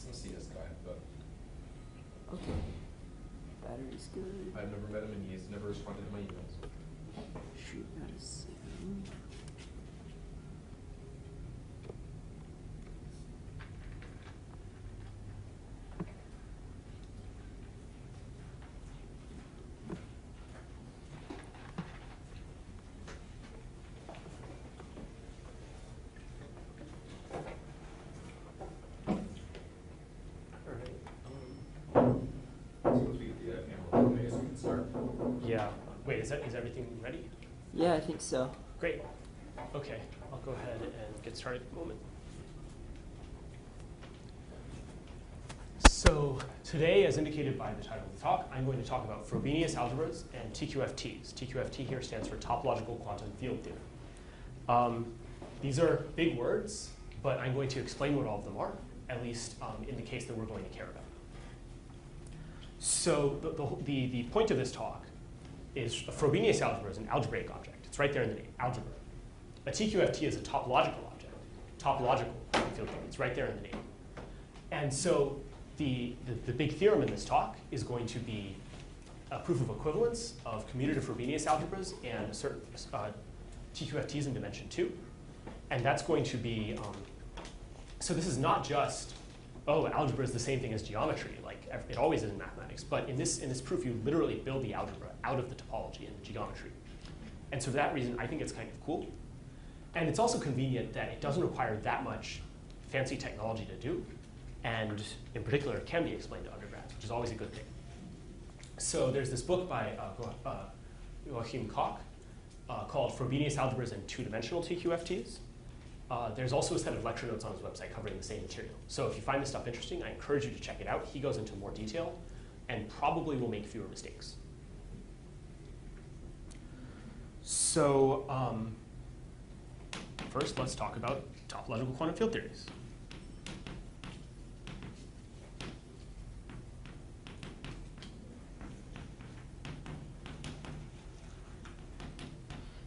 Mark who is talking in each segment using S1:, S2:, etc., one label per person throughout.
S1: a CS guy, but
S2: Okay. Battery's good.
S1: I've never met him and he's never responded to my emails.
S2: Shoot out of 7.
S3: Yeah. Wait, is everything ready?
S2: Yeah, I think so.
S3: Great. Okay, I'll go ahead and get started in a moment. So today, as indicated by the title of the talk, I'm going to talk about Frobenius algebras and TQFTs. TQFT here stands for topological quantum field theory. These are big words, but I'm going to explain what all of them are, at least in the case that we're going to care about. So the point of this talk is a Frobenius algebra is an algebraic object. It's right there in the name, algebra. A TQFT is a topological object, topological field theory. It's right there in the name. And so the big theorem in this talk is going to be a proof of equivalence of commutative Frobenius algebras and certain TQFTs in dimension 2. And that's going to be, so this is not just, oh, algebra is the same thing as geometry, like it always is in mathematics. But in this proof, you literally build the algebra out of the topology and the geometry. And so for that reason, I think it's kind of cool. And it's also convenient that it doesn't require that much fancy technology to do. And in particular, it can be explained to undergrads, which is always a good thing. So there's this book by Joachim Koch called Frobenius Algebras and Two-Dimensional TQFTs. There's also a set of lecture notes on his website covering the same material. So if you find this stuff interesting, I encourage you to check it out. He goes into more detail and probably will make fewer mistakes. So first, let's talk about topological quantum field theories.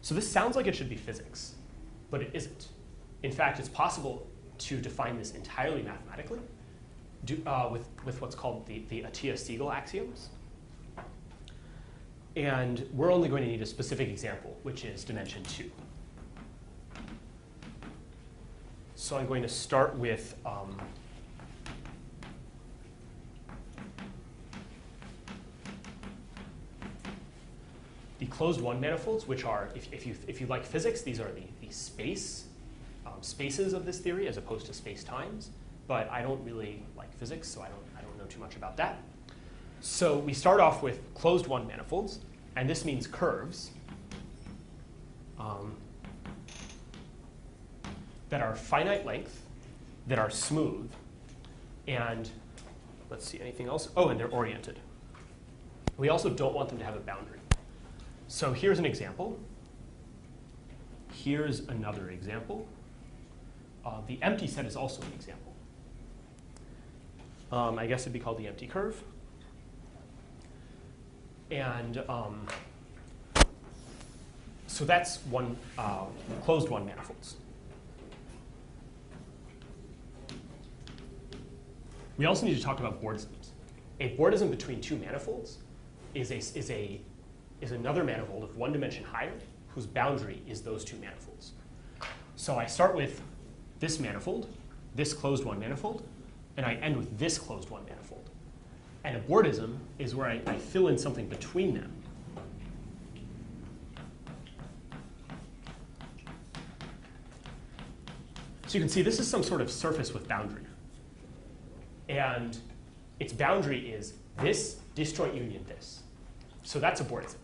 S3: So this sounds like it should be physics, but it isn't. In fact, it's possible to define this entirely mathematically with what's called the Atiyah-Siegel axioms. And we're only going to need a specific example, which is dimension 2. So I'm going to start with the closed one manifolds, which are, if you like physics, these are the spaces of this theory as opposed to space-times. But I don't really like physics, so I don't know too much about that. So we start off with closed one manifolds, and this means curves that are finite length, that are smooth, and let's see, anything else? Oh, and they're oriented. We also don't want them to have a boundary. So here's an example. Here's another example. The empty set is also an example. I guess it'd be called the empty curve. And so that's one closed one manifolds. We also need to talk about bordisms. A bordism between two manifolds is another manifold of one dimension higher whose boundary is those two manifolds. So I start with this manifold, this closed one manifold, and I end with this closed one manifold. And a bordism is where I fill in something between them. So you can see this is some sort of surface with boundary. And its boundary is this disjoint union this. So that's a bordism.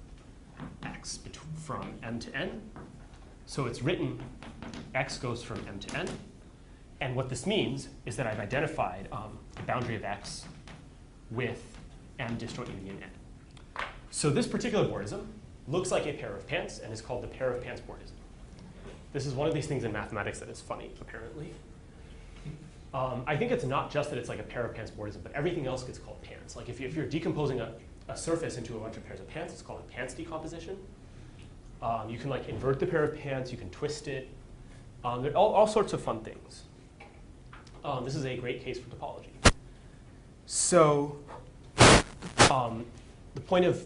S3: X from m to n. So it's written x goes from m to n. And what this means is that I've identified the boundary of x with m disjoint union n. So this particular bordism looks like a pair of pants and is called the pair of pants bordism. This is one of these things in mathematics that is funny, apparently. I think it's not just that it's like a pair of pants bordism, but everything else gets called pants. Like if you're decomposing a surface into a bunch of pairs of pants, it's called a pants decomposition. You can like invert the pair of pants, you can twist it. There are all sorts of fun things. This is a great case for topology. So the point of,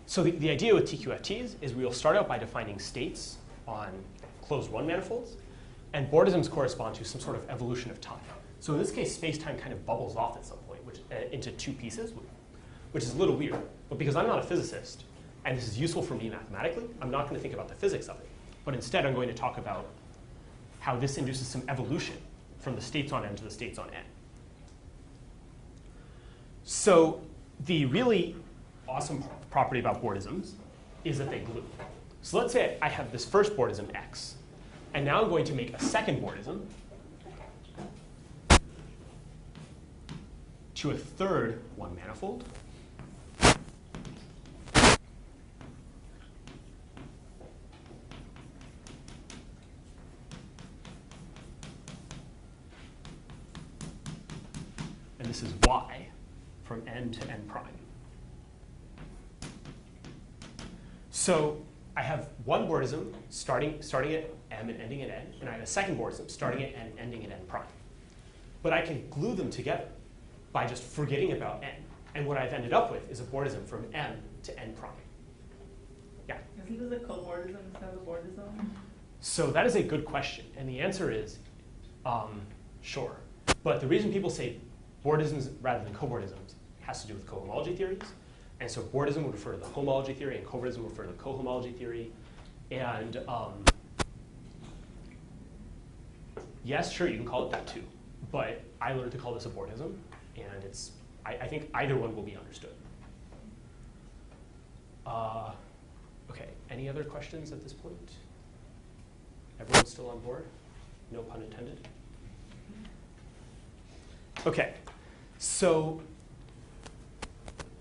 S3: so the idea with TQFTs is we will start out by defining states on closed one manifolds, and bordisms correspond to some sort of evolution of time. So in this case, space-time kind of bubbles off at some point, which, into two pieces, which is a little weird. But because I'm not a physicist, and this is useful for me mathematically, I'm not going to think about the physics of it. But instead, I'm going to talk about how this induces some evolution from the states on n to the states on n. So the really awesome property about bordisms is that they glue. So let's say I have this first bordism x, and now I'm going to make a second bordism to a third one manifold. And this is y from n to n prime. So I have one bordism starting at m and ending at n, and I have a second bordism starting at n and ending at n prime. But I can glue them together by just forgetting about n. And what I've ended up with is a bordism from m to n prime. Yeah?
S4: Isn't this a cobordism instead of a bordism?
S3: So that is a good question. And the answer is sure. But the reason people say bordisms rather than cobordisms has to do with cohomology theories. And so bordism would refer to the homology theory, and cobordism would refer to the cohomology theory. And yes, sure, you can call it that too. But I learned to call this a bordism, and it's, I think either one will be understood. OK, any other questions at this point? Everyone's still on board? No pun intended? OK, so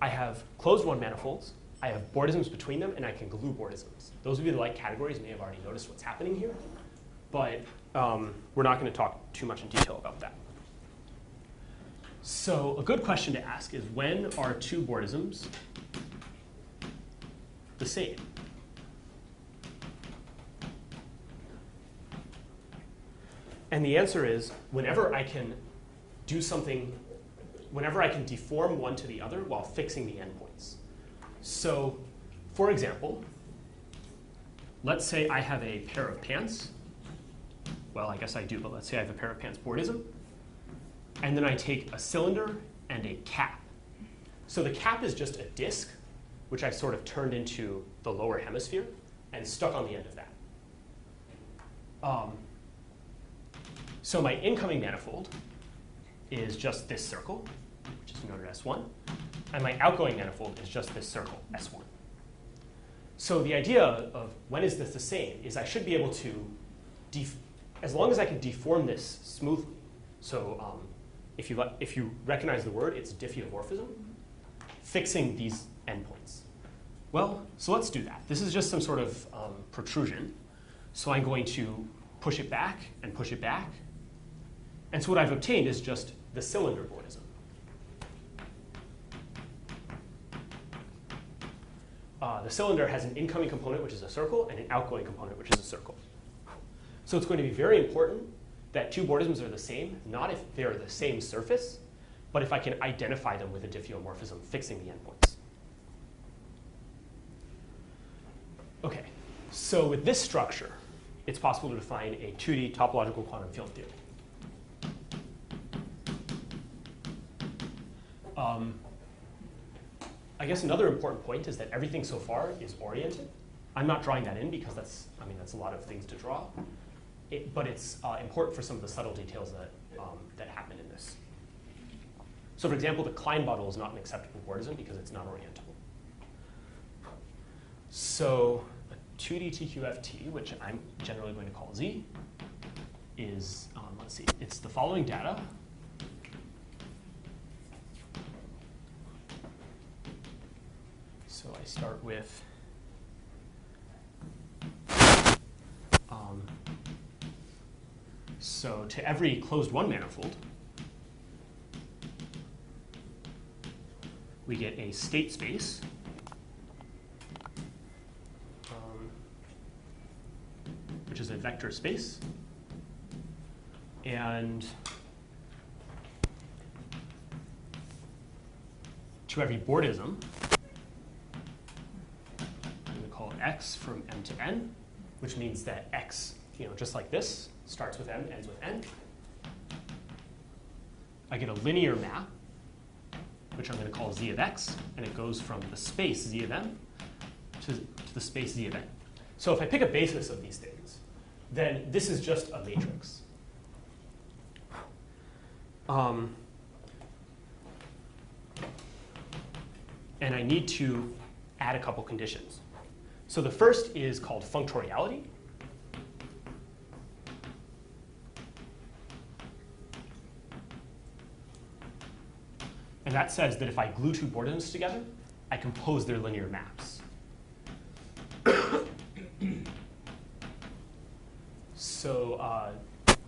S3: I have closed one manifolds. I have bordisms between them, and I can glue bordisms. Those would be the like categories. You may have already noticed what's happening here. But we're not going to talk too much in detail about that. So a good question to ask is, when are two bordisms the same? And the answer is, whenever I can do something, whenever I can deform one to the other while fixing the endpoints. So for example, let's say I have a pair of pants. Well, I guess I do, but let's say I have a pair of pants bordism. And then I take a cylinder and a cap. So the cap is just a disk, which I've sort of turned into the lower hemisphere and stuck on the end of that. So my incoming manifold is just this circle, which is denoted S1. And my outgoing manifold is just this circle, S1. So the idea of when is this the same is I should be able to, as long as I can deform this smoothly. So if you recognize the word, it's diffeomorphism, fixing these endpoints. Well, so let's do that. This is just some sort of protrusion. So I'm going to push it back and push it back. And so what I've obtained is just the cylinder bordism. The cylinder has an incoming component, which is a circle, and an outgoing component, which is a circle. So it's going to be very important that two bordisms are the same, not if they're the same surface, but if I can identify them with a diffeomorphism, fixing the endpoints. OK, so with this structure, it's possible to define a 2D topological quantum field theory. I guess another important point is that everything so far is oriented. I'm not drawing that in because that's a lot of things to draw. But it's important for some of the subtle details that happen in this. So for example, the Klein model is not an acceptable bordism because it's not orientable. So a 2D TQFT, which I'm generally going to call Z, is, let's see, it's the following data. So I start with so to every closed one manifold, we get a state space which is a vector space, and to every bordism, I'm going to call it x from m to n, which means that x, just like this, starts with m, ends with n. I get a linear map, which I'm going to call z of x, and it goes from the space z of m to the space z of n. So if I pick a basis of these things, then this is just a matrix. And I need to add a couple conditions. So the first is called functoriality. And that says that if I glue two bordisms together, I compose their linear maps. So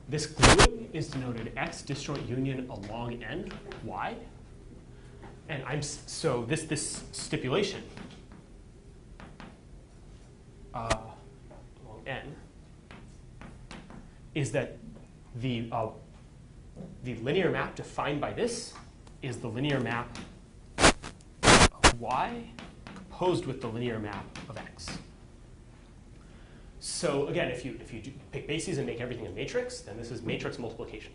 S3: this gluing is denoted x disjoint union along n wide. And so this stipulation along n is that the linear map defined by this is the linear map of y composed with the linear map of x. So again, if you pick bases and make everything a matrix, then this is matrix multiplication.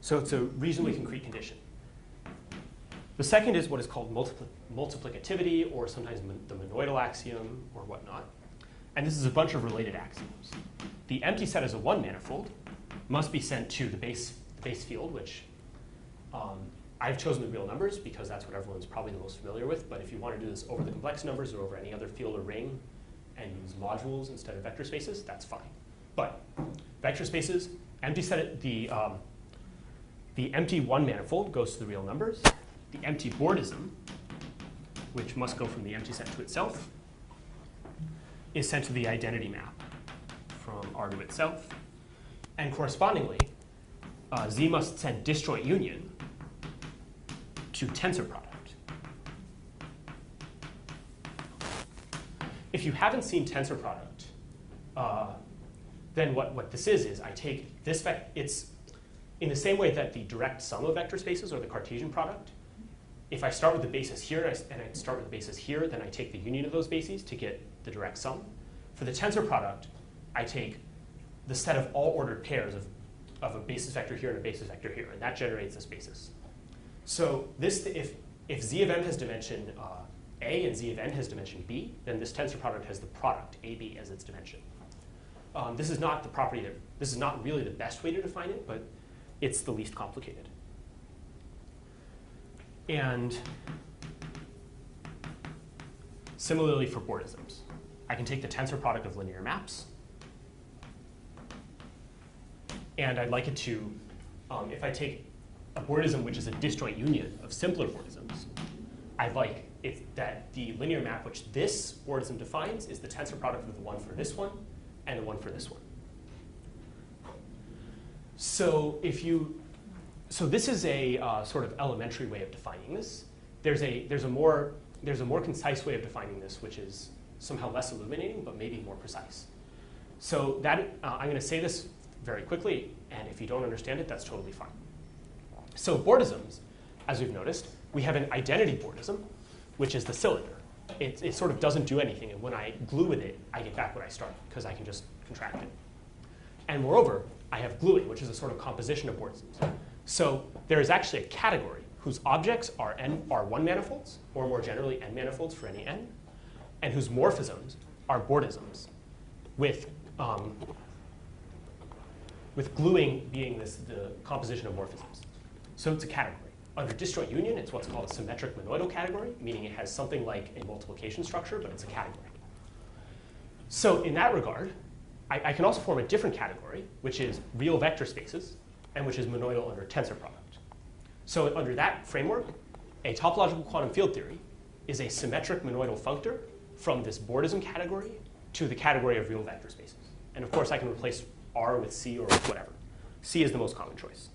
S3: So it's a reasonably concrete condition. The second is what is called multiplicativity, or sometimes the monoidal axiom, or whatnot. And this is a bunch of related axioms. The empty set as a one manifold must be sent to the base field, which I've chosen the real numbers because that's what everyone's probably the most familiar with. But if you want to do this over the complex numbers or over any other field or ring and use modules instead of vector spaces, that's fine. But vector spaces, empty set, the empty one manifold goes to the real numbers. The empty bordism, which must go from the empty set to itself, is sent to the identity map from R to itself. And correspondingly, Z must send disjoint union to tensor product. If you haven't seen tensor product, then what this is I take this vector. It's in the same way that the direct sum of vector spaces or the Cartesian product. If I start with the basis here and I start with the basis here, then I take the union of those bases to get the direct sum. For the tensor product, I take the set of all ordered pairs of a basis vector here and a basis vector here, and that generates this basis. So this, if Z of m has dimension A and Z of n has dimension B, then this tensor product has the product AB as its dimension. This is not the property this is not really the best way to define it, but it's the least complicated. And similarly for bordisms, I can take the tensor product of linear maps, and I'd like it to, if I take a bordism which is a disjoint union of simpler bordisms, I'd like that the linear map which this bordism defines is the tensor product of the one for this one and the one for this one. So this is a sort of elementary way of defining this. There's a more concise way of defining this, which is somehow less illuminating, but maybe more precise. So that I'm going to say this very quickly, and if you don't understand it, that's totally fine. So bordisms, as we've noticed, we have an identity bordism, which is the cylinder. It sort of doesn't do anything, and when I glue with it, I get back what I started, because I can just contract it. And moreover, I have gluing, which is a sort of composition of bordisms. So there is actually a category whose objects are one manifolds, or more generally n manifolds for any n, and whose morphisms are bordisms, with gluing being the composition of morphisms. So it's a category. Under disjoint union, it's what's called a symmetric monoidal category, meaning it has something like a multiplication structure, but it's a category. So in that regard, I can also form a different category, which is real vector spaces, and which is monoidal under tensor product. So under that framework, a topological quantum field theory is a symmetric monoidal functor from this bordism category to the category of real vector spaces. And of course, I can replace R with C or with whatever. C is the most common choice.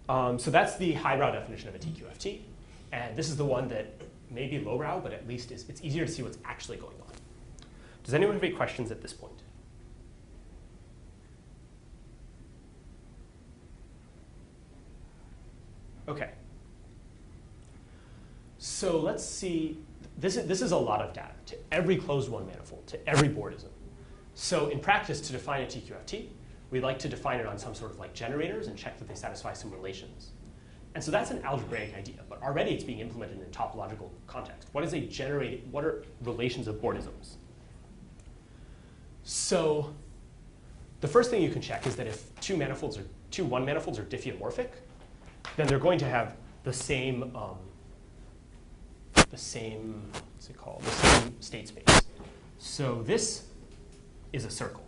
S3: So that's the highbrow definition of a TQFT. And this is the one that may be lowbrow, but at least it's easier to see what's actually going on. Does anyone have any questions at this point? OK. So let's see. This is a lot of data to every closed one manifold, to every boardism. So in practice, to define a TQFT, we like to define it on some sort of like generators and check that they satisfy some relations. And so that's an algebraic idea, but already it's being implemented in a topological context. What are relations of boardisms? So the first thing you can check is that if two one manifolds are diffeomorphic, then they're going to have the same state space. So this is a circle.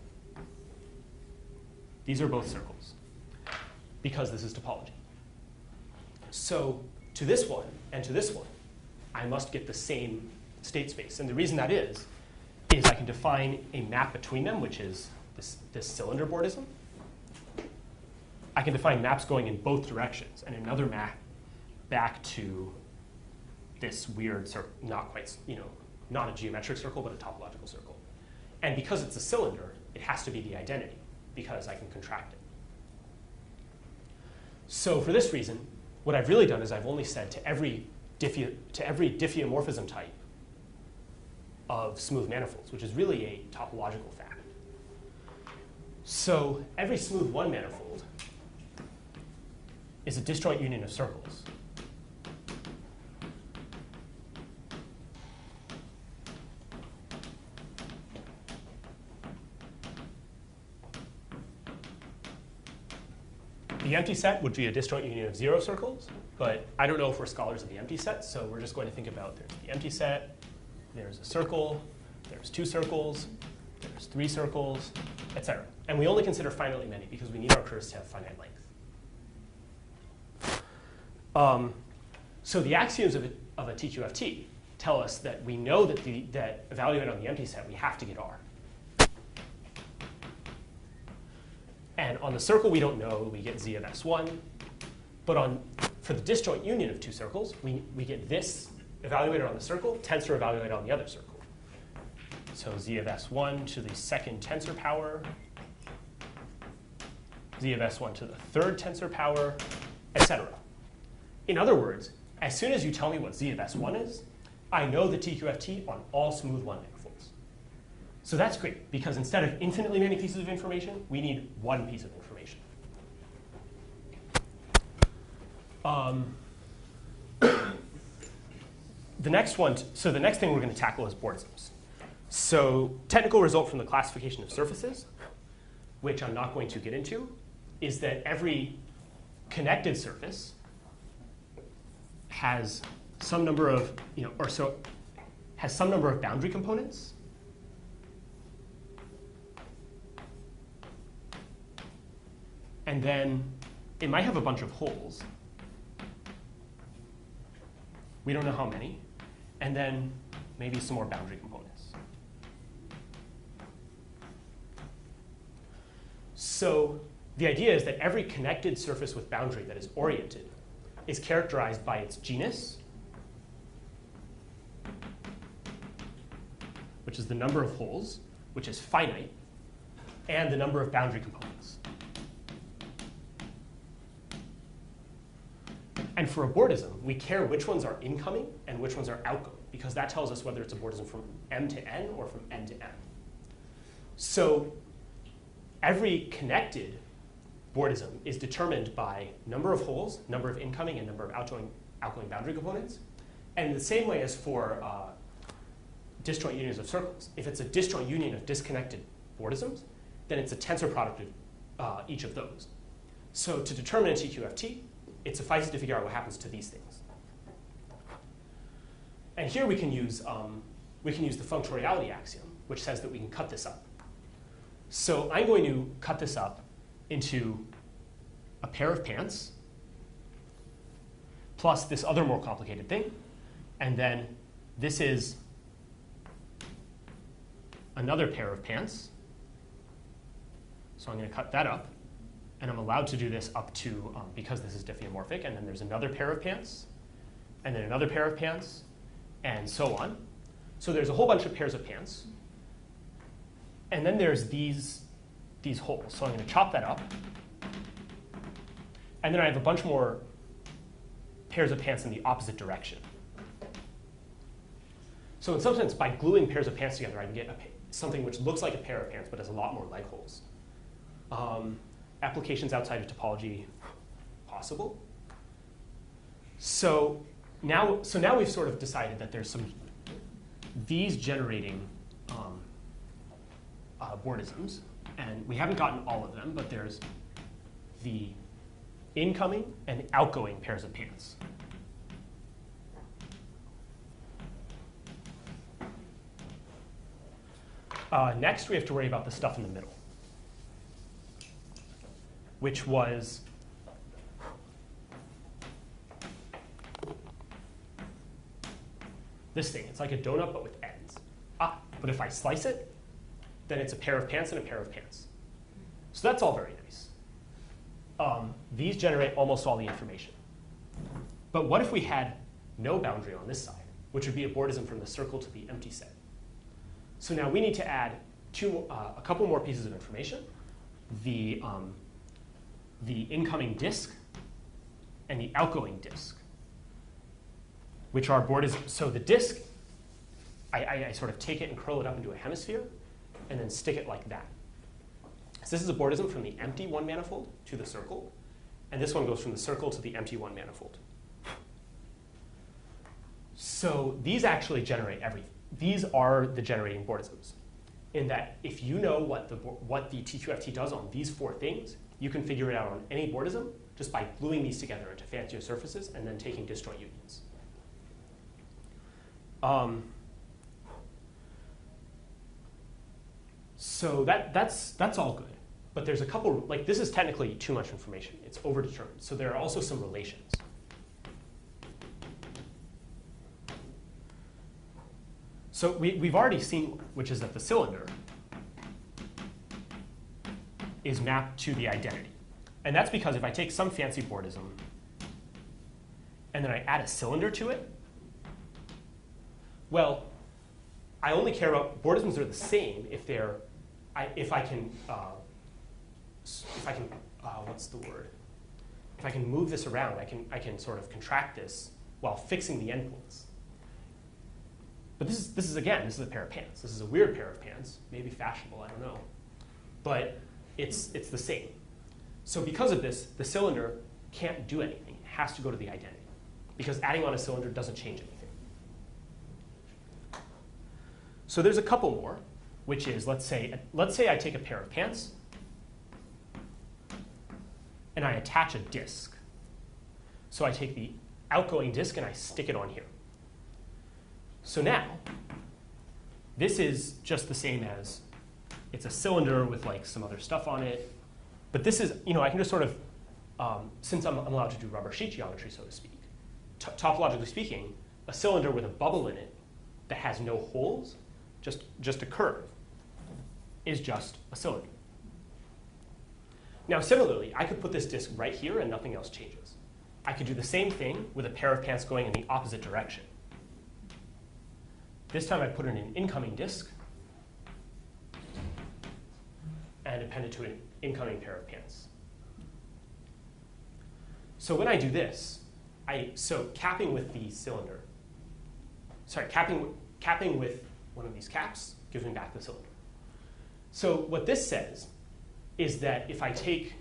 S3: These are both circles because this is topology. So to this one and to this one, I must get the same state space. And the reason that is I can define a map between them, which is this cylinder boardism. I can define maps going in both directions, and another map back to this weird circle, not quite, not a geometric circle, but a topological circle. And because it's a cylinder, it has to be the identity, because I can contract it. So for this reason, what I've really done is I've only said to every diffeomorphism type of smooth manifolds, which is really a topological fact. So every smooth one manifold is a disjoint union of circles. The empty set would be a disjoint union of 0 circles, but I don't know if we're scholars of the empty set, so we're just going to think about there's the empty set, there's a circle, there's 2 circles, there's 3 circles, etc. And we only consider finitely many because we need our curves to have finite length. So the axioms of a TQFT tell us that we know that evaluated on the empty set, we have to get R. And on the circle, we don't know, we get Z of S1. But for the disjoint union of 2 circles, we get this evaluated on the circle, tensor evaluated on the other circle. So Z of S1 to the second tensor power, Z of S1 to the third tensor power, etc. In other words, as soon as you tell me what Z of S1 is, I know the TQFT on all smooth one manifolds. So that's great, because instead of infinitely many pieces of information, we need one piece of information. The next thing we're going to tackle is boardisms. So technical result from the classification of surfaces, which I'm not going to get into, is that every connected surface has some number of, has some number of boundary components. And then it might have a bunch of holes. We don't know how many. And then maybe some more boundary components. So the idea is that every connected surface with boundary that is oriented is characterized by its genus, which is the number of holes, which is finite, and the number of boundary components. And for a boardism, we care which ones are incoming and which ones are outgoing, because that tells us whether it's a boardism from M to N or from N to M. So every connected boardism is determined by number of holes, number of incoming, and number of outgoing boundary components. And in the same way as for disjoint unions of circles, if it's a disjoint union of disconnected boardisms, then it's a tensor product of each of those. So to determine a TQFT, it suffices to figure out what happens to these things. And here we can use the functoriality axiom, which says that we can cut this up. So I'm going to cut this up into a pair of pants plus this other more complicated thing. And then this is another pair of pants. So I'm going to cut that up. And I'm allowed to do this up to, because this is diffeomorphic, and then there's another pair of pants, and then another pair of pants, and so on. So there's a whole bunch of pairs of pants. And then there's these holes. So I'm going to chop that up. And then I have a bunch more pairs of pants in the opposite direction. So in some sense, by gluing pairs of pants together, I can get something which looks like a pair of pants, but has a lot more leg holes. Applications outside of topology, possible. So now we've sort of decided that there's some these generating bordisms, and we haven't gotten all of them, but there's the incoming and outgoing pairs of pants. Next, we have to worry about the stuff in the middle, which was this thing. It's like a donut, but with ends. But if I slice it, then it's a pair of pants and a pair of pants. So that's all very nice. These generate almost all the information. But what if we had no boundary on this side, which would be a bordism from the circle to the empty set? So now we need to add a couple more pieces of information: the incoming disk and the outgoing disk, which are bordisms. So the disk, I sort of take it and curl it up into a hemisphere, and then stick it like that. So this is a bordism from the empty one manifold to the circle, and this one goes from the circle to the empty one manifold. So these actually generate everything. These are the generating bordisms, in that if you know what the TQFT does on these four things, you can figure it out on any bordism just by gluing these together into fancier surfaces and then taking disjoint unions. So that's all good. But there's a couple, like this is technically too much information. It's overdetermined. So there are also some relations. So we've already seen, which is that the cylinder is mapped to the identity. And that's because if I take some fancy bordism and then I add a cylinder to it, well, I only care about bordisms are the same if they're, if I can what's the word? If I can move this around, I can sort of contract this while fixing the endpoints. But this is a pair of pants. This is a weird pair of pants, maybe fashionable, I don't know. But it's the same. So because of this, the cylinder can't do anything. It has to go to the identity, because adding on a cylinder doesn't change anything. So there's a couple more, which is, let's say I take a pair of pants and I attach a disk. So I take the outgoing disk and I stick it on here. So now, this is just the same as, it's a cylinder with like some other stuff on it. But this is, I can just sort of, since I'm allowed to do rubber sheet geometry, so to speak, topologically speaking, a cylinder with a bubble in it that has no holes, just a curve, is just a cylinder. Now similarly, I could put this disk right here and nothing else changes. I could do the same thing with a pair of pants going in the opposite direction. This time I put in an incoming disk and append it to an incoming pair of pants. So when I do this, capping with the cylinder, capping with one of these caps gives me back the cylinder. So what this says is that if I take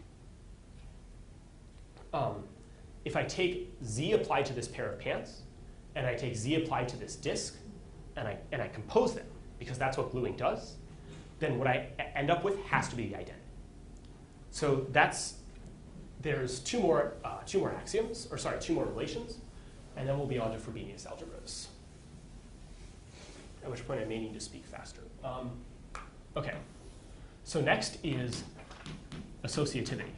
S3: Z applied to this pair of pants, and I take Z applied to this disk, and I compose them, because that's what gluing does, then what I end up with has to be the identity. So there's two more axioms, or sorry, two more relations, and then we'll be on to Frobenius algebras. At which point I may need to speak faster. Okay, so next is associativity,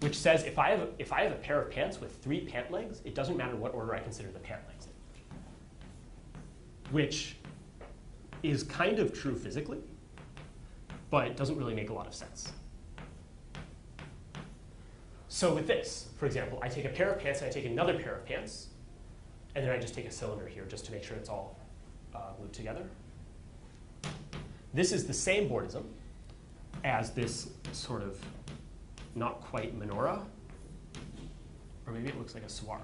S3: which says if I have a pair of pants with 3 pant legs, it doesn't matter what order I consider the pant legs in, which is kind of true physically, but it doesn't really make a lot of sense. So with this, for example, I take a pair of pants and I take another pair of pants, and then I just take a cylinder here just to make sure it's all glued together. This is the same bordism as this sort of not quite menorah, or maybe it looks like a saguaro.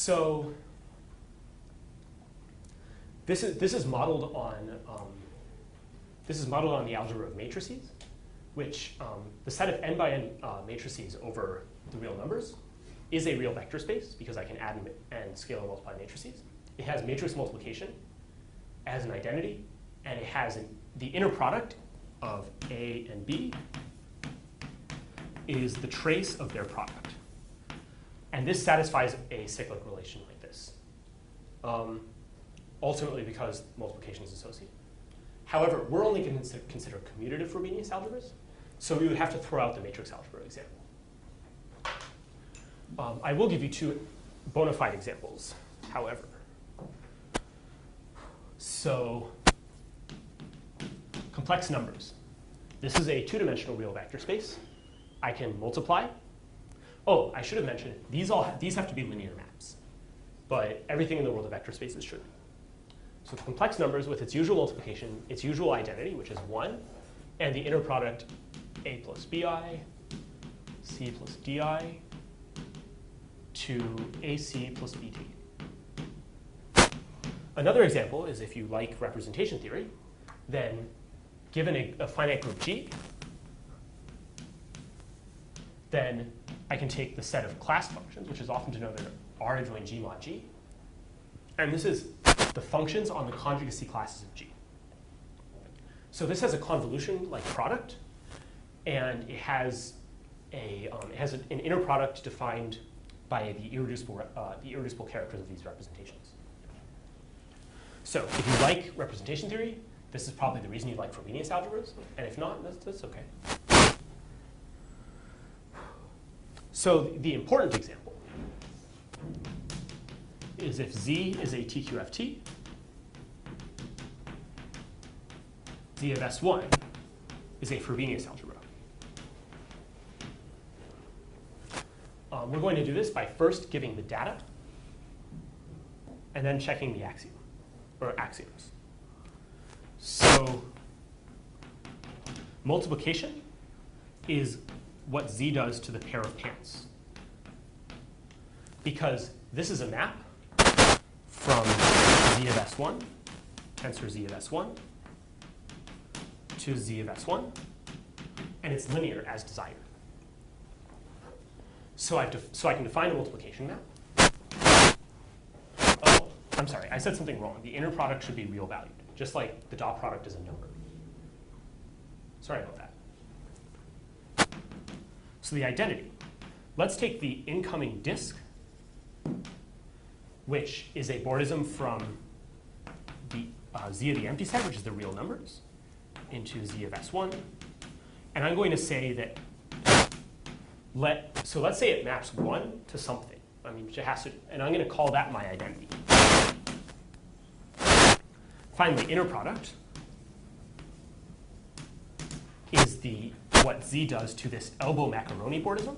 S3: So this is modeled on the algebra of matrices, which the set of n by n matrices over the real numbers is a real vector space because I can add and scale and multiply matrices. It has matrix multiplication as an identity, and it has the inner product of A and B is the trace of their product. And this satisfies a cyclic relation like this, ultimately because multiplication is associated. However, we're only going to consider commutative Frobenius algebras, so we would have to throw out the matrix algebra example. I will give you two bona fide examples, however. So complex numbers. This is a two-dimensional real vector space. I can multiply. Oh, I should have mentioned, these have to be linear maps. But everything in the world of vector spaces should be. So complex numbers with its usual multiplication, its usual identity, which is 1, and the inner product a plus bi, c plus di, to ac plus bt. Another example is if you like representation theory, then given a finite group G, then I can take the set of class functions, which is often denoted R adjoin G mod G, and this is the functions on the conjugacy classes of G. So this has a convolution-like product, and it has an inner product defined by the irreducible characters of these representations. So if you like representation theory, this is probably the reason you like Frobenius algebras, and if not, that's okay. So the important example is if Z is a TQFT, Z of S1 is a Frobenius algebra. We're going to do this by first giving the data and then checking the axiom, or axioms. So multiplication is what Z does to the pair of pants. Because this is a map from Z of S1, tensor Z of S1, to Z of S1, and it's linear as desired. So I can define a multiplication map. Oh, I'm sorry, I said something wrong. The inner product should be real valued, just like the dot product is a number. Sorry about that. So the identity. Let's take the incoming disk, which is a bordism from the Z of the empty set, which is the real numbers, into Z of S1. And I'm going to say that, let's say it maps 1 to something. I mean, it has to, and I'm going to call that my identity. Find the inner product is what Z does to this elbow macaroni bordism,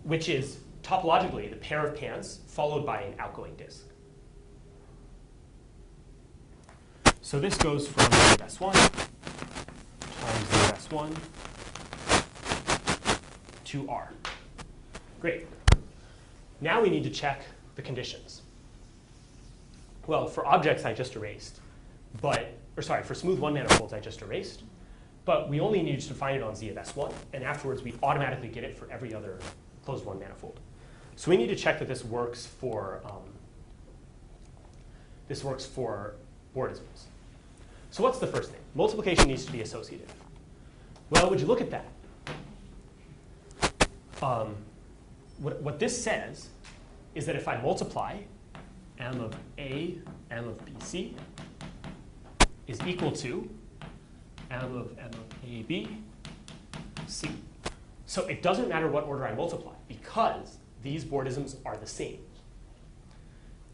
S3: which is topologically the pair of pants followed by an outgoing disk. So this goes from Z of S1 times Z of S1 to R. Great. Now we need to check the conditions. Well, for objects I just erased, for smooth one manifolds I just erased, but we only need to define it on Z of S1, and afterwards we automatically get it for every other closed one manifold. So we need to check that this works for bordisms. So what's the first thing? Multiplication needs to be associative. Well, would you look at that? What this says is that if I multiply m of A, m of BC is equal to m of AB, C. So it doesn't matter what order I multiply because these bordisms are the same.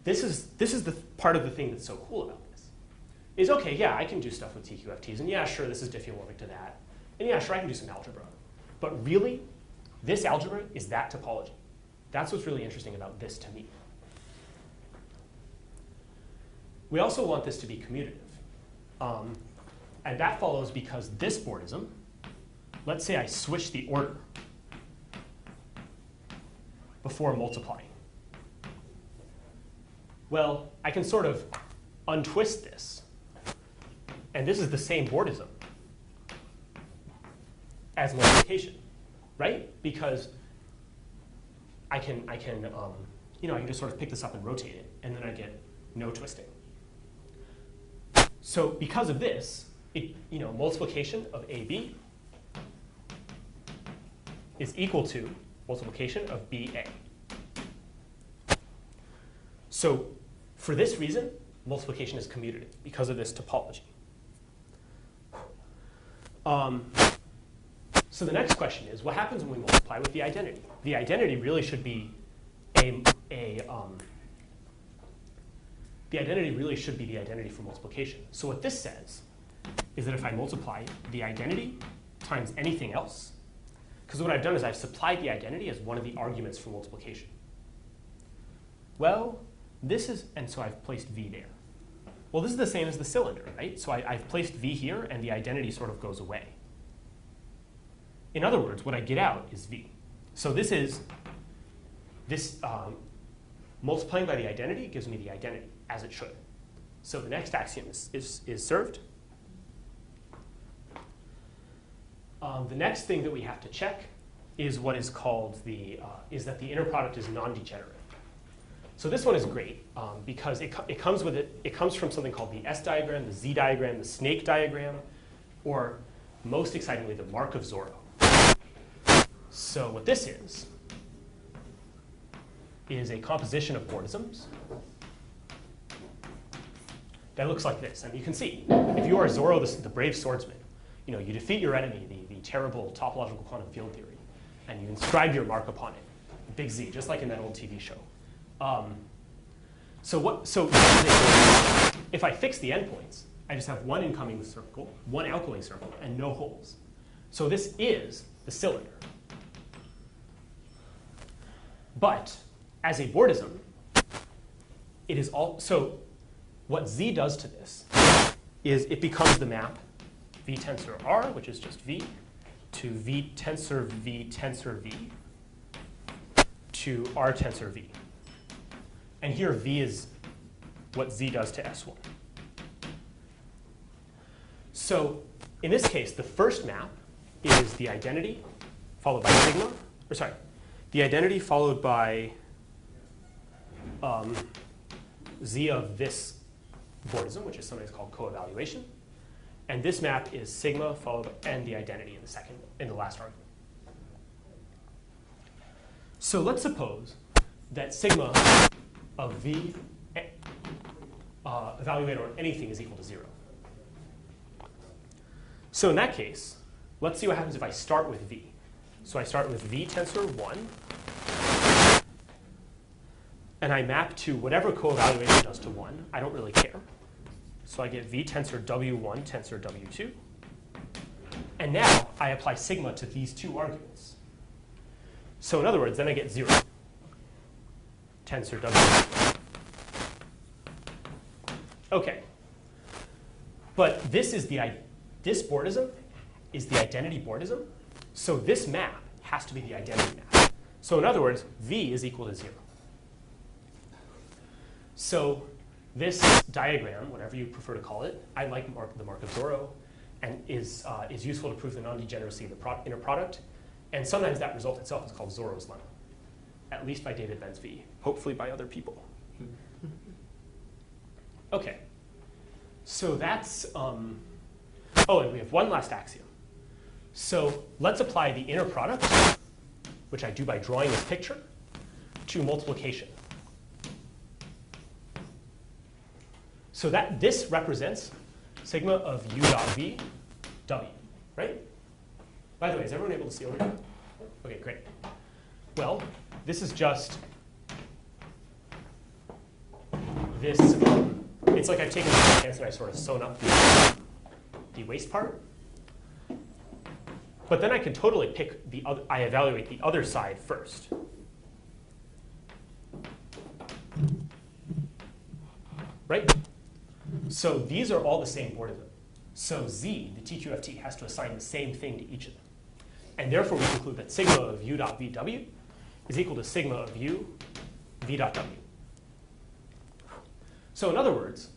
S3: This is the part of the thing that's so cool about this. Is okay, yeah, I can do stuff with TQFTs, and yeah, sure, this is diffeomorphic to that. And yeah, sure, I can do some algebra. But really, this algebra is that topology. That's what's really interesting about this to me. We also want this to be commutative. And that follows because this bordism, let's say I switch the order before multiplying. Well, I can sort of untwist this. And this is the same bordism as multiplication, right? Because I can just sort of pick this up and rotate it, and then I get no twisting. So because of this, multiplication of AB is equal to multiplication of BA. So for this reason, multiplication is commutative because of this topology. So the next question is, what happens when we multiply with the identity? The identity really should be the identity really should be the identity for multiplication. So what this says is that if I multiply the identity times anything else, because what I've done is I've supplied the identity as one of the arguments for multiplication. Well, and so I've placed V there. Well, this is the same as the cylinder, right? So I've placed V here, and the identity sort of goes away. In other words, what I get out is V. So multiplying by the identity gives me the identity, as it should. So the next axiom is served. The next thing that we have to check is what is called is that the inner product is non-degenerate. So this one is great because it comes from something called the S diagram, the Z diagram, the snake diagram, or most excitingly, the mark of Zorro. So what this is a composition of bordisms that looks like this. And you can see, if you are Zorro, the brave swordsman, you defeat your enemy, the terrible topological quantum field theory, and you inscribe your mark upon it, big Z, just like in that old TV show. So if I fix the endpoints, I just have one incoming circle, one outgoing circle, and no holes. So this is the cylinder. But as a bordism, it is so what Z does to this is it becomes the map V tensor R, which is just V, to V tensor V tensor V, to R tensor V. And here V is what Z does to S1. So in this case, the first map is the identity followed by sigma, the identity followed by Z of this bordism, which is sometimes called co-evaluation. And this map is sigma followed by, and the identity in the last argument. So let's suppose that sigma of V evaluated on anything is equal to 0. So in that case, let's see what happens if I start with V. So I start with V tensor 1, and I map to whatever co-evaluation does to 1. I don't really care. So I get V tensor W1 tensor W2. And now I apply sigma to these two arguments. So in other words, then I get 0 tensor W2. OK. But this bordism is the identity bordism. So this map has to be the identity map. So in other words, V is equal to 0. So this diagram, whatever you prefer to call it, I like the mark of Zorro, and is useful to prove the non-degeneracy of the inner product. And sometimes that result itself is called Zorro's lemma, at least by David Benz-V, hopefully by other people. OK. So that's, and we have one last axiom. So let's apply the inner product, which I do by drawing this picture, to multiplication. So that this represents sigma of u dot v w, right? By the way, is everyone able to see over here? OK, great. Well, this is just this. It's like I've taken the contents and I sort of sewn up the waste part. But then I can totally pick the other. I evaluate the other side first. Right? So these are all the same bordism. So Z, the TQFT, has to assign the same thing to each of them. And therefore, we conclude that sigma of u dot vw is equal to sigma of u v dot w. So in other words,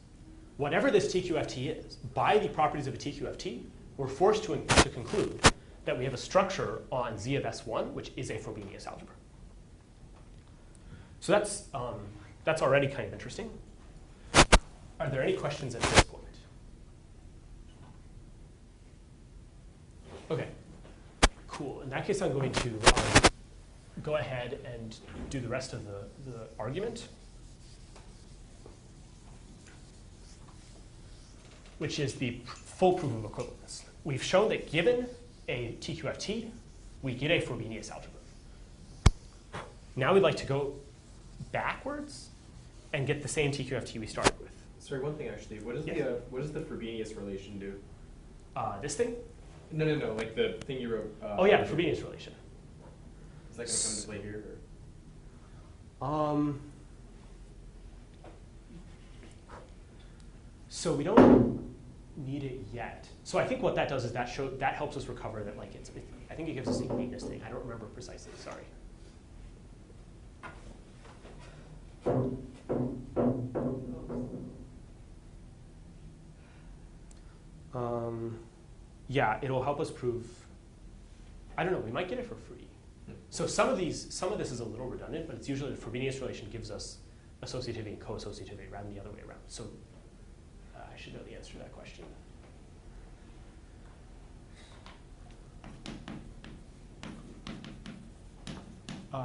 S3: whatever this TQFT is, by the properties of a TQFT, we're forced to conclude that we have a structure on Z of S1, which is a Frobenius algebra. So that's already kind of interesting. Are there any questions at this point? OK, cool. In that case, I'm going to go ahead and do the rest of the argument, which is the full proof of equivalence. We've shown that given a TQFT, we get a Frobenius algebra. Now we'd like to go backwards and get the same TQFT we started with.
S1: Sorry, one thing actually. What does
S3: Yes.
S1: what does the Frobenius relation do?
S3: This thing?
S1: No, like the thing you wrote.
S3: Oh yeah, the Frobenius relation.
S1: Is that going to come into play here?
S3: So we don't need it yet. So I think what that does is that helps us recover that like I think it gives us a uniqueness thing. I don't remember precisely. Sorry. Yeah, it'll help us prove. I don't know. We might get it for free. So some of this is a little redundant, but it's usually the Frobenius relation gives us associativity and co-associativity rather than the other way around. So I should know the answer to that question.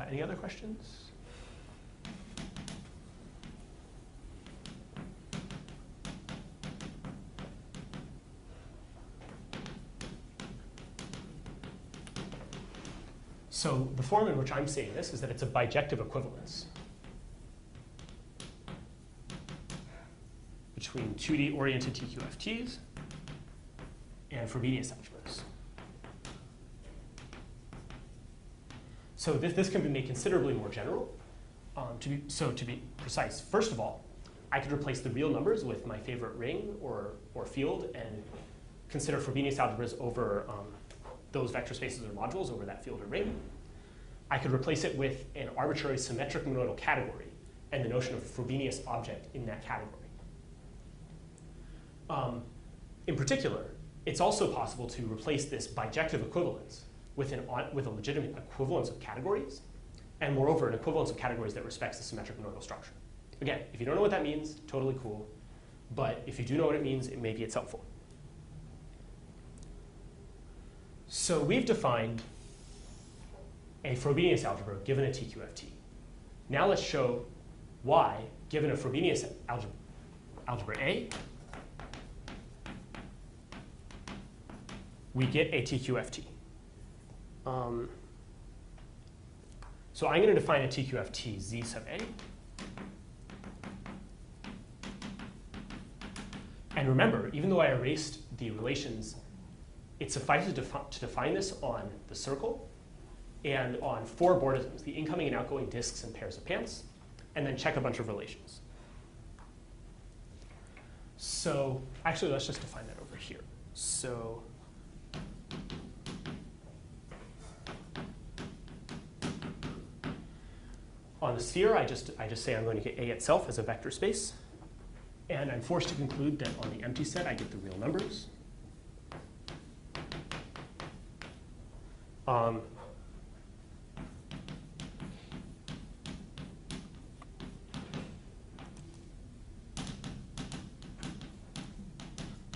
S3: Any other questions? So the form in which I'm saying this is that it's a bijective equivalence between 2D-oriented TQFTs and Frobenius algebras. So this can be made considerably more general. To be precise, first of all, I could replace the real numbers with my favorite ring or field and consider Frobenius algebras over those vector spaces or modules over that field or ring. I could replace it with an arbitrary symmetric monoidal category and the notion of a Frobenius object in that category. In particular, it's also possible to replace this bijective equivalence with a legitimate equivalence of categories, and moreover, an equivalence of categories that respects the symmetric monoidal structure. Again, if you don't know what that means, totally cool. But if you do know what it means, maybe it's helpful. So we've defined a Frobenius algebra given a TQFT. Now let's show why, given a Frobenius algebra A, we get a TQFT. So I'm going to define a TQFT Z sub A. And remember, even though I erased the relations, it suffices to define this on the circle and on 4 bordisms, the incoming and outgoing disks and pairs of pants, and then check a bunch of relations. So actually, let's just define that over here. So on the sphere, I just say I'm going to get A itself as a vector space. And I'm forced to conclude that on the empty set, I get the real numbers.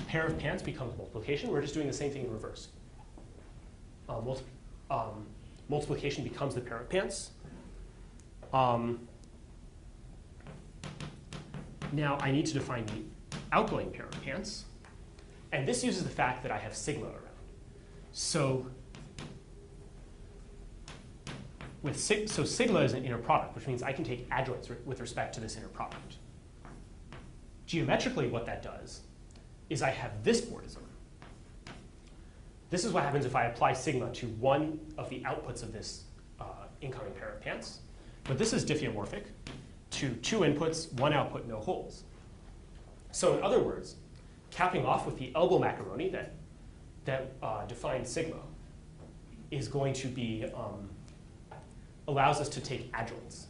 S3: Pair of pants becomes multiplication. We're just doing the same thing in reverse. Multiplication becomes the pair of pants. Now I need to define the outgoing pair of pants. And this uses the fact that I have sigma around. So sigma is an inner product, which means I can take adjoints with respect to this inner product. Geometrically, what that does is I have this bordism. This is what happens if I apply sigma to one of the outputs of this incoming pair of pants. But this is diffeomorphic to 2 inputs, 1 output, no holes. So in other words, capping off with the elbow macaroni that defines sigma is going to be, allows us to take adjoints.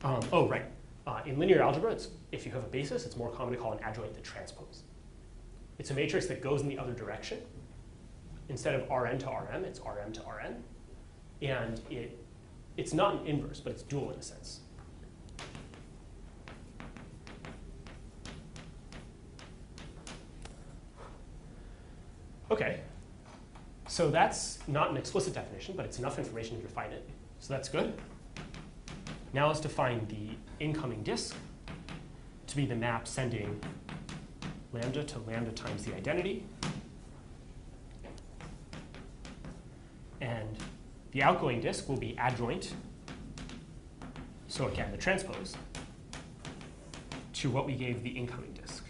S3: Oh, right. In linear algebra, if you have a basis, it's more common to call an adjoint the transpose. It's a matrix that goes in the other direction. Instead of Rn to Rm, it's Rm to Rn. And it's not an inverse, but it's dual in a sense. OK. So that's not an explicit definition, but it's enough information to define it. So that's good. Now let's define the incoming disk to be the map sending lambda to lambda times the identity. And the outgoing disk will be adjoint, so again, the transpose, to what we gave the incoming disk.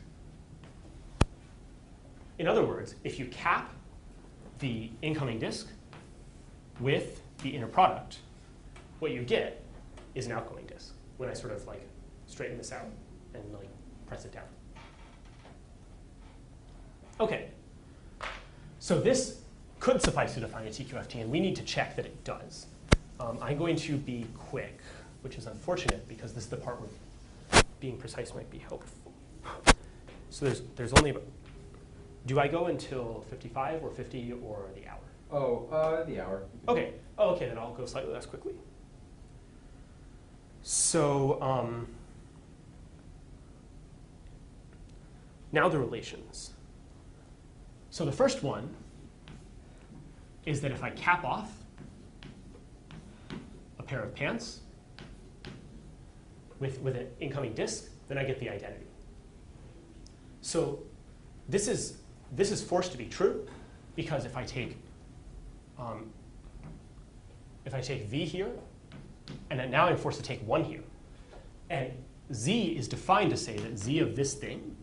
S3: In other words, if you cap the incoming disk with the inner product, what you get is an outgoing disk when I sort of like straighten this out and like press it down. OK. So this could suffice to define a TQFT, and we need to check that it does. I'm going to be quick, which is unfortunate because this is the part where being precise might be helpful. So there's only about, do I go until 55 or 50 or the hour?
S1: Oh, the hour.
S3: OK. Oh, OK, then I'll go slightly less quickly. So now the relations. So the first one is that if I cap off a pair of pants with an incoming disk, then I get the identity. So this is forced to be true because if I take V here, and then now I'm forced to take 1 here, and Z is defined to say that Z of this thing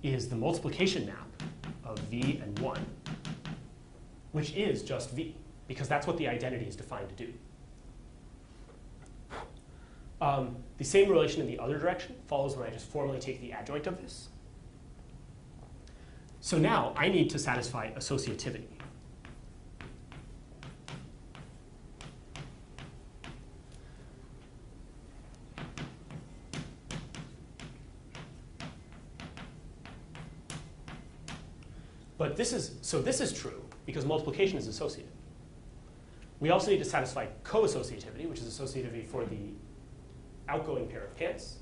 S3: is the multiplication map of V and 1, which is just V, because that's what the identity is defined to do. The same relation in the other direction follows when I just formally take the adjoint of this. So now I need to satisfy associativity. But this is true because multiplication is associative. We also need to satisfy co-associativity, which is associativity for the outgoing pair of pants.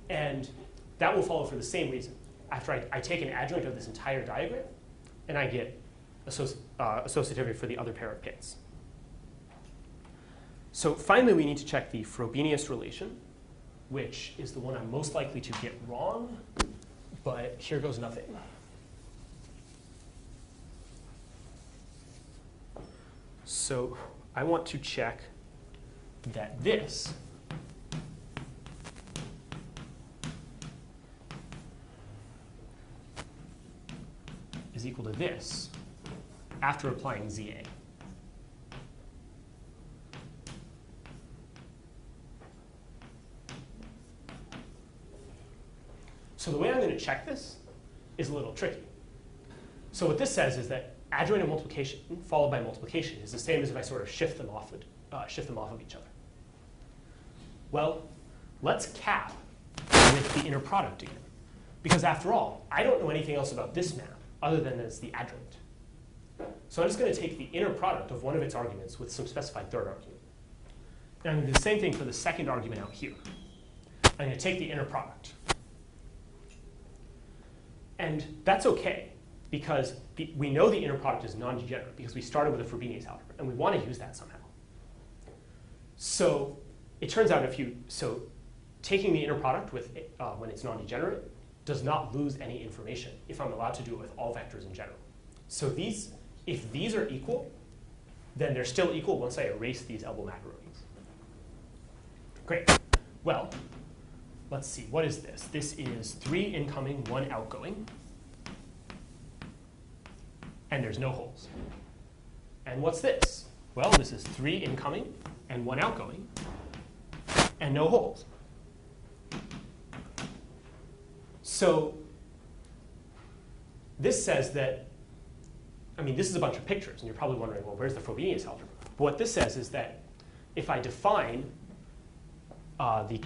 S3: And that will follow for the same reason. After I take an adjoint of this entire diagram, and I get associativity for the other pair of pants. So finally, we need to check the Frobenius relation, which is the one I'm most likely to get wrong. But here goes nothing. So I want to check that this is equal to this after applying ZA. So the way I'm going to check this is a little tricky. So what this says is that adjoint and multiplication followed by multiplication is the same as if I sort of shift them off of each other. Well, let's cap with the inner product again. Because after all, I don't know anything else about this map other than it's the adjoint. So I'm just going to take the inner product of one of its arguments with some specified third argument. And I'm going to do the same thing for the second argument out here. I'm going to take the inner product. And that's OK, because we know the inner product is non-degenerate because we started with a Frobenius algebra, and we want to use that somehow. So it turns out taking the inner product with when it's non-degenerate does not lose any information if I'm allowed to do it with all vectors in general. So if these are equal, then they're still equal once I erase these elbow macaronis. Great. Well, let's see. What is this? This is 3 incoming, 1 outgoing. And there's no holes. And what's this? Well, this is 3 incoming and 1 outgoing, and no holes. So this says that, I mean, this is a bunch of pictures, and you're probably wondering, well, where's the Frobenius algebra? But what this says is that if I define the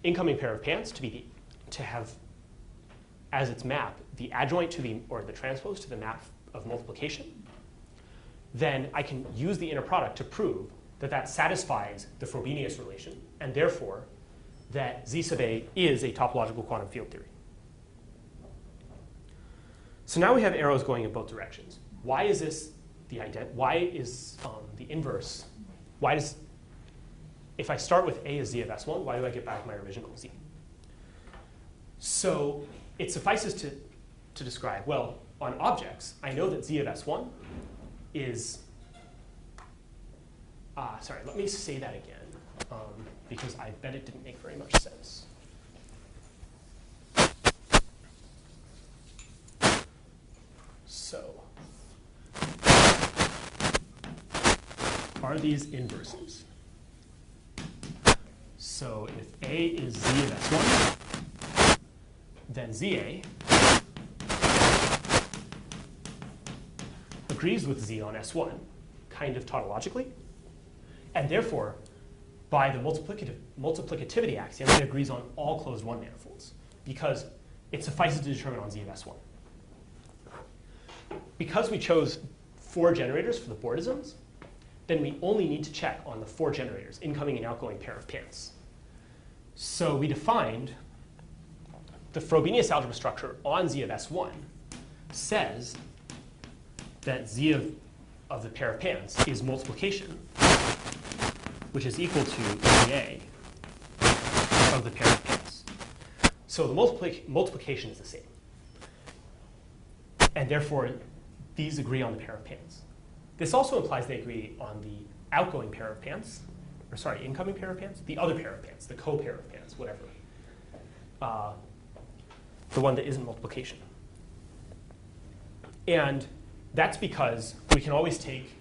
S3: incoming pair of pants to have as its map the adjoint to or the transpose to the map of multiplication, then I can use the inner product to prove that that satisfies the Frobenius relation, and therefore that Z sub A is a topological quantum field theory. So now we have arrows going in both directions. Why is this why is the inverse? Why does, if I start with A as Z of S1, why do I get back my original Z? So it suffices to describe, well, on objects, I know that Z of S1 is, sorry, let me say that again, because I bet it didn't make very much sense. So, are these inverses? So if A is Z of S1, then ZA agrees with Z on S1, kind of tautologically, and therefore, by the multiplicativity axiom, it agrees on all closed one manifolds, because it suffices to determine on Z of S1. Because we chose 4 generators for the bordisms, then we only need to check on the 4 generators, incoming and outgoing pair of pants. So we defined the Frobenius algebra structure on Z of S1 says that Z of the pair of pants is multiplication, which is equal to ZA of the pair of pants. So the multiplication is the same. And therefore, these agree on the pair of pants. This also implies they agree on the outgoing pair of pants, or sorry, incoming pair of pants, the other pair of pants, the co-pair of pants, whatever. The one that isn't multiplication. And that's because we can always take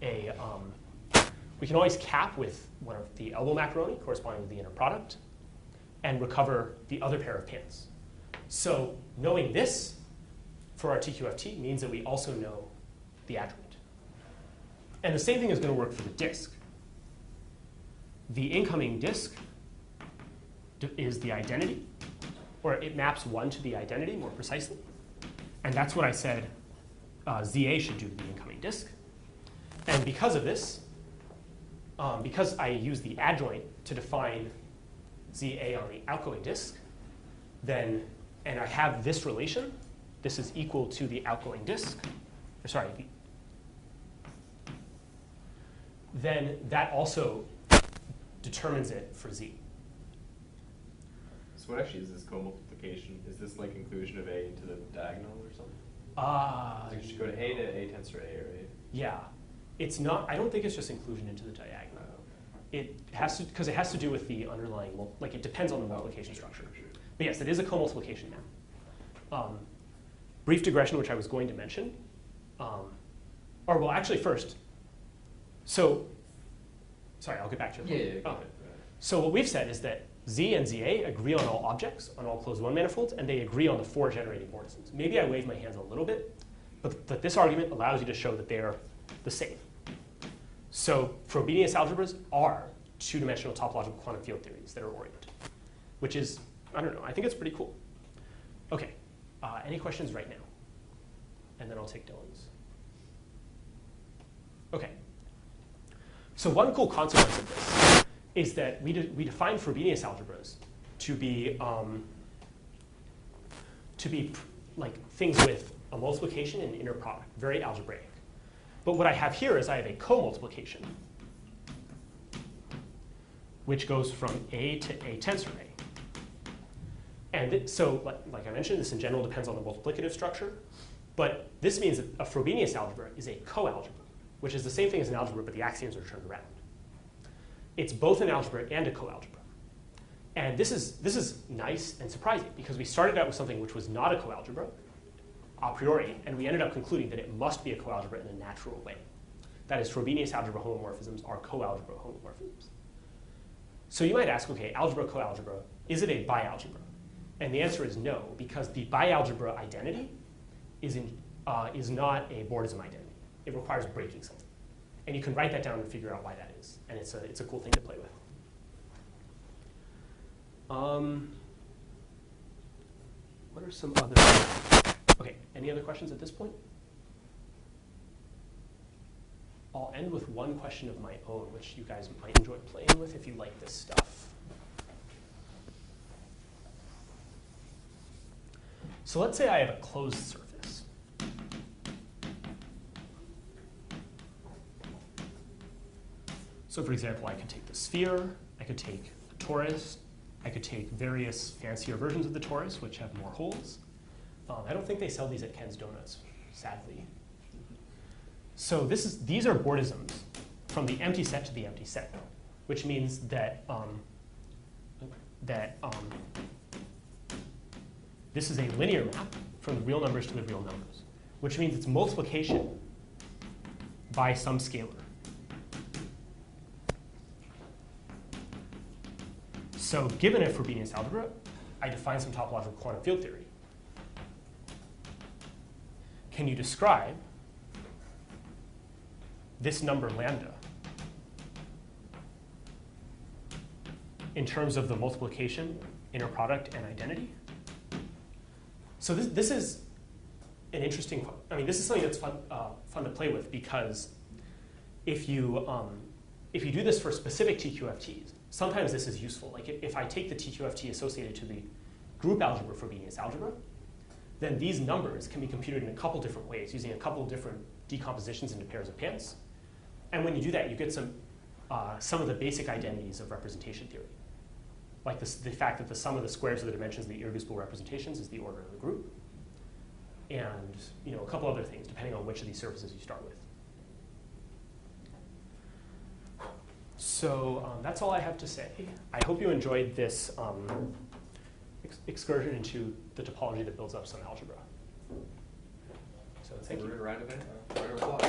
S3: we can always cap with one of the elbow macaroni corresponding to the inner product and recover the other pair of pants. So knowing this for our TQFT means that we also know the adjoint. And the same thing is going to work for the disk. The incoming disk is the identity, or it maps 1 to the identity more precisely. And that's what I said ZA should do to the incoming disk. And because of this, because I use the adjoint to define ZA on the outgoing disk, then, and I have this relation, this is equal to the outgoing disk, or sorry, then that also determines it for Z.
S1: So what actually is this co-multiplication? Is this like inclusion of A into the diagonal or something? So you should go to A tends to A, right?
S3: Yeah. It's not, I don't think it's just inclusion into the diagonal. It has to, because it has to do with the underlying, like it depends on the multiplication structure. But yes, it is a co-multiplication now. Brief digression, which I was going to mention. Or well, actually first, so, sorry, I'll get back to it.
S1: Yeah.
S3: So what we've said is that Z and ZA agree on all objects, on all closed one manifolds, and they agree on the 4 generating bordisms. Maybe I wave my hands a little bit, but this argument allows you to show that they are the same. So Frobenius algebras are 2-dimensional topological quantum field theories that are oriented, which is, I don't know, I think it's pretty cool. OK, any questions right now? And then I'll take Dylan's. OK. So one cool consequence of this is that we define Frobenius algebras to be like things with a multiplication and inner product, very algebraic. But what I have here is I have a co-multiplication, which goes from A to A tensor A. And so, like I mentioned, this in general depends on the multiplicative structure. But this means that a Frobenius algebra is a co-algebra, which is the same thing as an algebra, but the axioms are turned around. It's both an algebra and a co-algebra. And this is nice and surprising, because we started out with something which was not a co-algebra, a priori, and we ended up concluding that it must be a coalgebra in a natural way. That is, Frobenius algebra homomorphisms are coalgebra homomorphisms. So you might ask, okay, algebra, coalgebra, is it a bialgebra? And the answer is no, because the bialgebra identity is not a bordism identity. It requires breaking something. And you can write that down and figure out why that is. And it's a cool thing to play with. What are some other? OK, any other questions at this point? I'll end with one question of my own, which you guys might enjoy playing with if you like this stuff. So let's say I have a closed surface. So for example, I could take the sphere, I could take the torus, I could take various fancier versions of the torus, which have more holes. I don't think they sell these at Ken's Donuts, sadly. So these are bordisms from the empty set to the empty set, which means that this is a linear map from the real numbers to the real numbers, which means it's multiplication by some scalar. So given a Frobenius algebra, I define some topological quantum field theory. Can you describe this number lambda in terms of the multiplication, inner product, and identity? So this is an interesting, this is something that's fun to play with, because if you do this for specific TQFTs, sometimes this is useful. Like if I take the TQFT associated to the group algebra for Frobenius algebra, then these numbers can be computed in a couple different ways, using a couple different decompositions into pairs of pants. And when you do that, you get some of the basic identities of representation theory. Like the fact that the sum of the squares of the dimensions of the irreducible representations is the order of the group. And a couple other things, depending on which of these surfaces you start with. So that's all I have to say. I hope you enjoyed this excursion into the topology that builds up some algebra. So thank you.
S1: Round of applause.